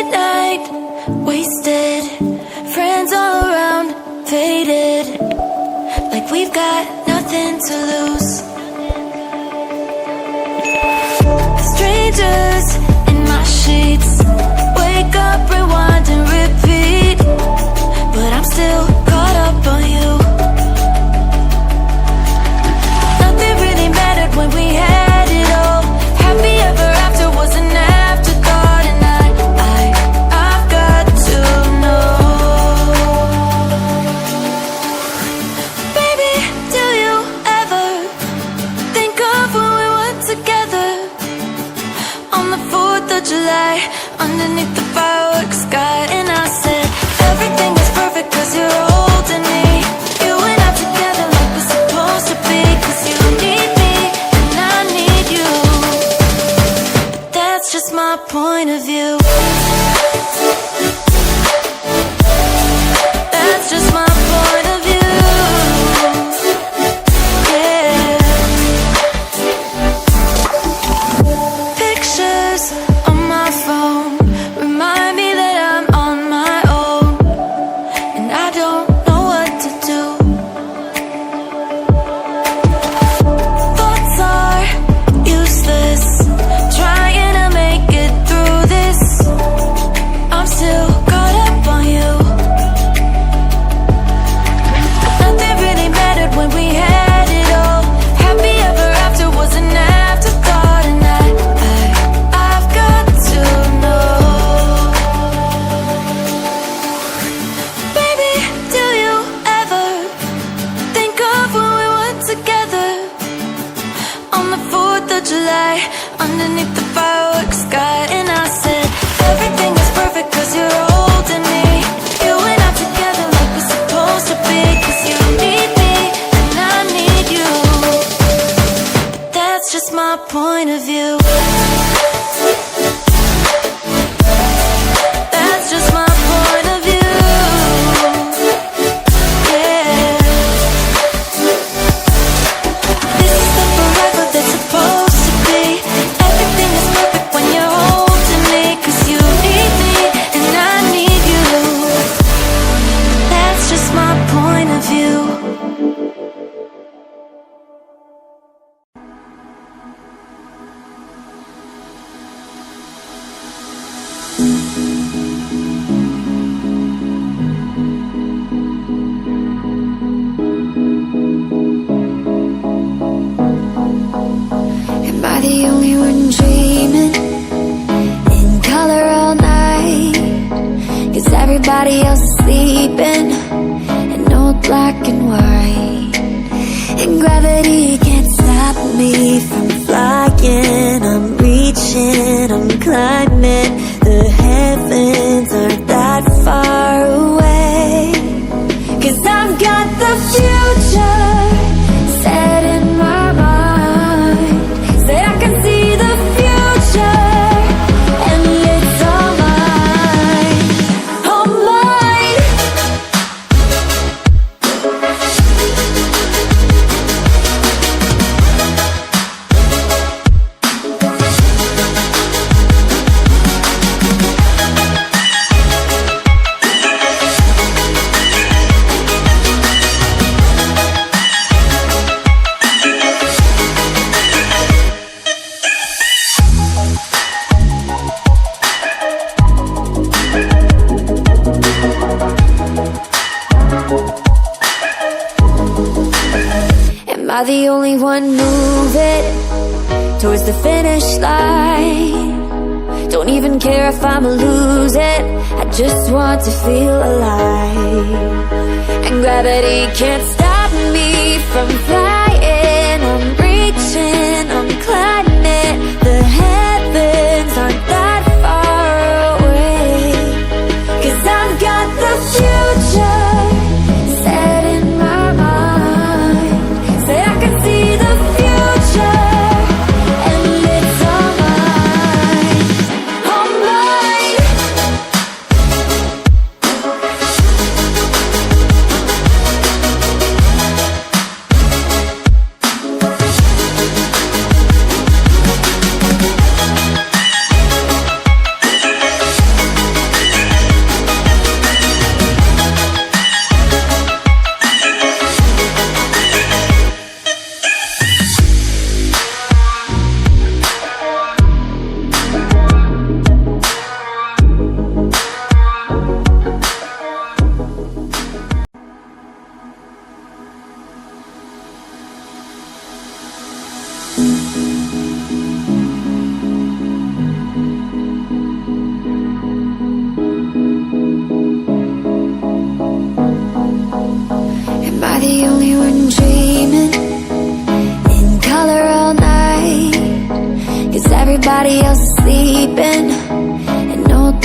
night, wasted, friends all around, faded, like we've got nothing to lose. Strangers in my sheets, wake up, rewind and repeat, but I'm still caught up on you. Nothing really mattered when we had it all. Happy ever after was an afterthought, and I've got to know. Baby, do you ever think of when we were together on the 4th of July, underneath the fireworks sky? And I said, everything is perfect cause you're holding me. You and I together like we're supposed to be, cause you need me and I need you. But that's just my point of view. That's just my point of view. Yeah. Pictures on my phone remind me that I'm on my own, and I don't know what to do. Thoughts are useless, trying to make it through this. I'm still caught up on you. Nothing really mattered when we had it all. Happy ever after was an afterthought, and I've got to know. Baby, do you ever think of when we were together on the 4th of July, underneath the fireworks sky? And I said, everything is perfect cause you're holding me. You and I together like we're supposed to be, cause you need me and I need you. But that's just my point of view. That's just my point of view. Yeah. This is the forever that's supposed to be. Everything is perfect when you're holding me, cause you need me and I need you. That's just my point of view. Am I the only one dreaming in color all night? Cause everybody else is sleeping in old black and white. And gravity can't stop me from flying. I'm reaching, I'm climbing. The heavens aren't that far away. Cause I've got the future set in my mind. Say I can see the future, and it's all mine, all mine. Am I the only one moving towards the finish line? Don't even care if I'ma lose it, I just want to feel alive. And gravity can't stop me from flying. I'm reaching, I'm climbing. The heavens aren't that far away. Cause I've got the future set in my mind. Say I can see the future, and it's all mine, all mine.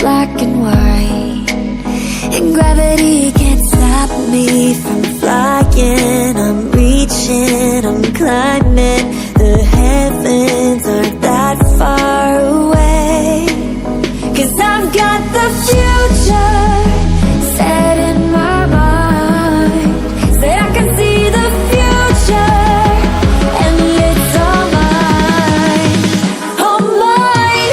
black and white. And gravity can't stop me from flying. I'm reaching, I'm climbing. The heavens aren't that far away. 'Cause I've got the future set in my mind. Say I can see the future, and it's all mine, all mine.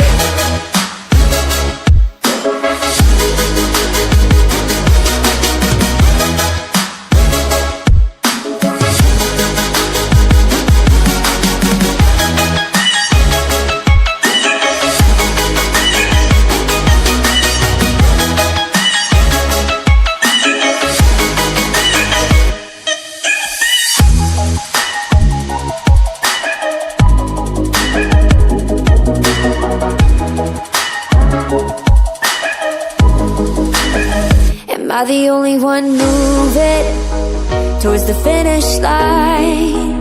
Am I the only one moving towards the finish line?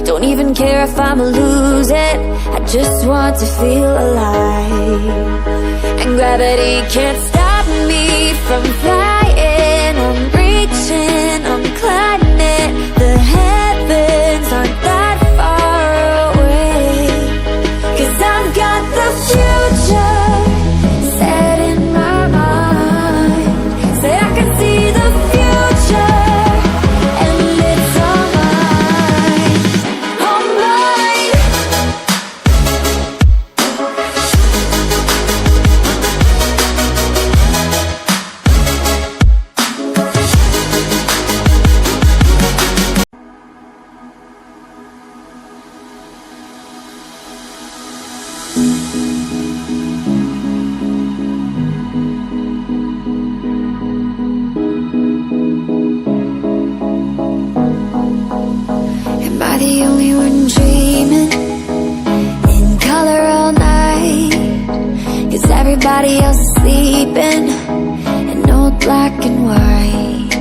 Don't even care if I'ma lose it, I just want to feel alive. And gravity can't stop me from flying. I'm reaching, I'm climbing. The heavens aren't that far away. 'Cause I've got the future set in my mind. Say I can see the future, and it's all mine, all mine. Am I the only one dreaming in color all night? 'Cause everybody else is sleeping in old black and white.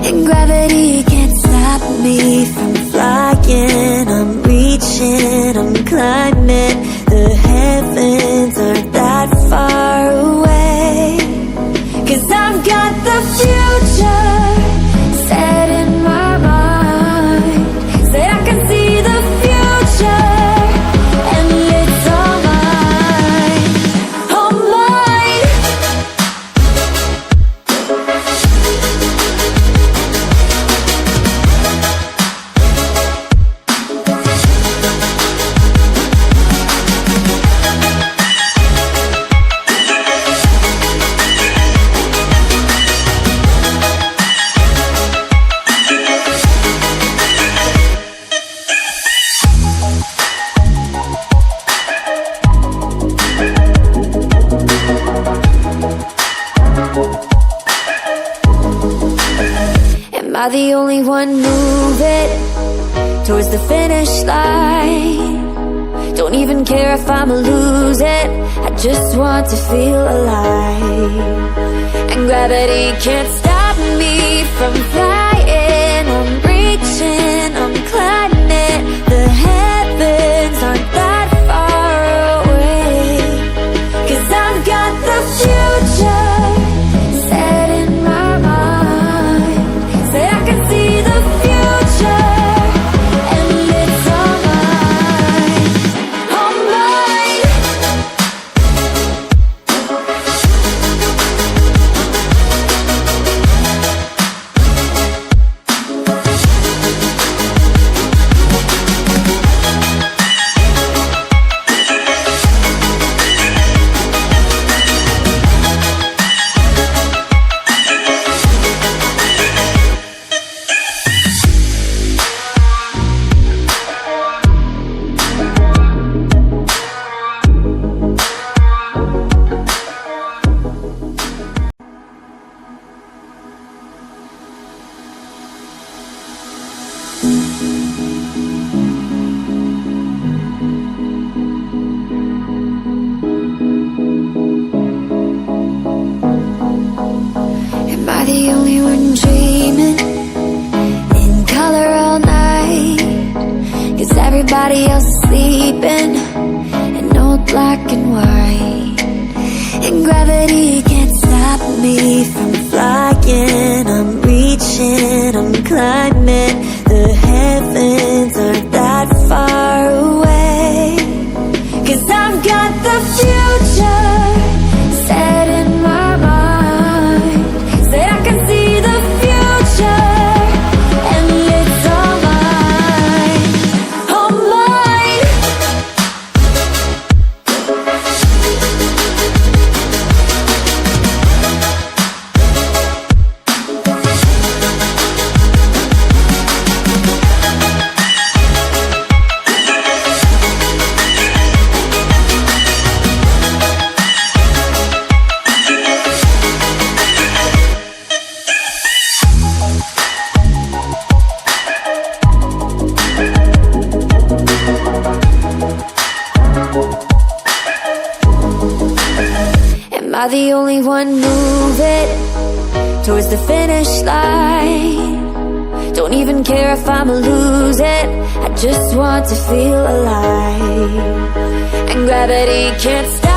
And gravity can't stop me from flying. I'm reaching, I'm climbing. The heavens aren't that far away. 'Cause I've got the future set in my mind. Say I can see the future, and it's all mine, all mine. Am I the only one moving towards the finish line? Don't even care if I'ma lose it, I just want to feel alive. And gravity can't stop me from flying. I'm reaching, I'm climbing. The heavens aren't that far away. 'Cause I've got the future set in my mind. Say I can see the future, and it's all mine, all mine. Everybody else is sleeping in old black and white. and gravity can't stop me from flying. I'm reaching, I'm climbing. The heavens aren't that far away, 'cause I've got the future set in my mind. Said I can see the future, and it's all mine, all mine. Am I the only one moving towards the finish line? Don't even care if I'ma lose it, I just want to feel alive. And gravity can't stop